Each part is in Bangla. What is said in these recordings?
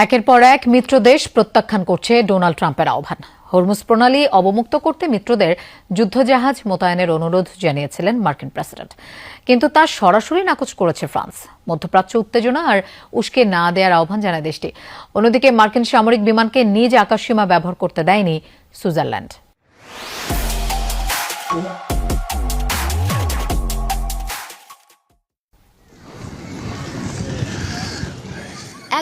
একের পর এক মিত্র দেশ প্রত্যাখ্যান করছে ডোনাল্ড ট্রাম্পের আহ্বান। হরমুজ প্রণালী অবমুক্ত করতে মিত্রদের যুদ্ধজাহাজ মোতায়েনের অনুরোধ জানিয়েছিলেন মার্কিন প্রেসিডেন্ট, কিন্তু তা সরাসরি নাকচ করেছে ফ্রান্স। মধ্যপ্রাচ্য উত্তেজনা আর উস্কে না দেওয়ার আহ্বান জানায় দেশটি। অন্যদিকে মার্কিন সামরিক বিমানকে নিজ আকাশসীমা ব্যবহার করতে দেয়নি সুইজারল্যান্ড।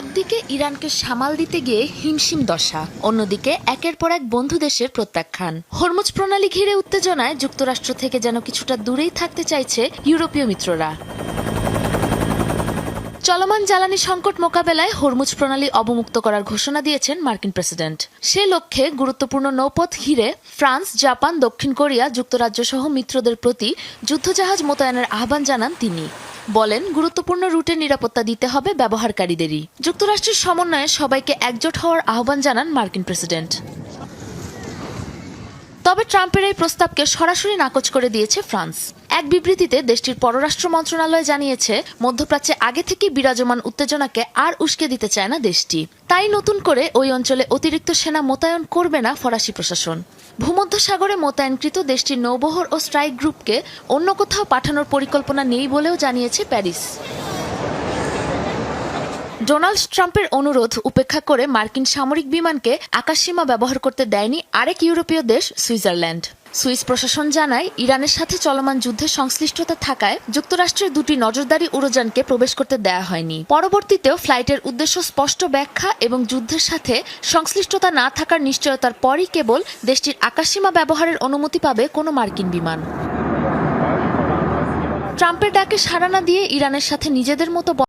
একদিকে ইরানকে সামাল দিতে গিয়ে হিমশিম দশা, অন্যদিকে একের পর এক বন্ধু দেশের প্রত্যাখ্যান। হরমুজ প্রণালী ঘিরে উত্তেজনায় যুক্তরাষ্ট্র থেকে যেন কিছুটা দূরেই থাকতে চাইছে ইউরোপীয় মিত্ররা। চলমান জ্বালানি সংকট মোকাবেলায় হরমুজ প্রণালী অবমুক্ত করার ঘোষণা দিয়েছেন মার্কিন প্রেসিডেন্ট। সে লক্ষ্যে গুরুত্বপূর্ণ নৌপথ ঘিরে ফ্রান্স, জাপান, দক্ষিণ কোরিয়া, যুক্তরাজ্য সহ মিত্রদের প্রতি যুদ্ধজাহাজ মোতায়েনের আহ্বান জানান তিনি। বলেন, গুরুত্বপূর্ণ রুটে নিরাপত্তা দিতে হবে ব্যবহারকারীদেরই। যুক্তরাষ্ট্রের সমন্বয়ে সবাইকে একজোট হওয়ার আহ্বান জানান মার্কিন প্রেসিডেন্ট। তবে ট্রাম্পের এই প্রস্তাবকে সরাসরি নাকচ করে দিয়েছে ফ্রান্স। এক বিবৃতিতে দেশটির পররাষ্ট্র মন্ত্রণালয় জানিয়েছে, মধ্যপ্রাচ্যে আগে থেকে বিরাজমান উত্তেজনাকে আর উস্কে দিতে চায় না দেশটি। তাই নতুন করে ওই অঞ্চলে অতিরিক্ত সেনা মোতায়েন করবে না ফরাসি প্রশাসন। ভূমধ্যসাগরে মোতায়েনকৃত দেশটির নৌবহর ও স্ট্রাইক গ্রুপকে অন্য কোথাও পাঠানোর পরিকল্পনা নেই বলেও জানিয়েছে প্যারিস। ডোনাল্ড ট্রাম্পের অনুরোধ উপেক্ষা করে মার্কিন সামরিক বিমানকে আকাশসীমা ব্যবহার করতে দেয়নি আরেক ইউরোপীয় দেশ সুইজারল্যান্ড। সুইস প্রশাসন জানায়, ইরানের সাথে চলমান যুদ্ধের সংশ্লিষ্টতা থাকায় যুক্তরাষ্ট্রের দুটি নজরদারি উড়োযানকে প্রবেশ করতে দেয়া হয়নি। পরবর্তীতেও ফ্লাইটের উদ্দেশ্য স্পষ্ট ব্যাখ্যা এবং যুদ্ধের সাথে সংশ্লিষ্টতা না থাকার নিশ্চয়তার পরই কেবল দেশটির আকাশসীমা ব্যবহারের অনুমতি পাবে কোনো মার্কিন বিমান। ট্রাম্পের ডাকে সাড়া না দিয়ে ইরানের সাথে নিজেদের মতো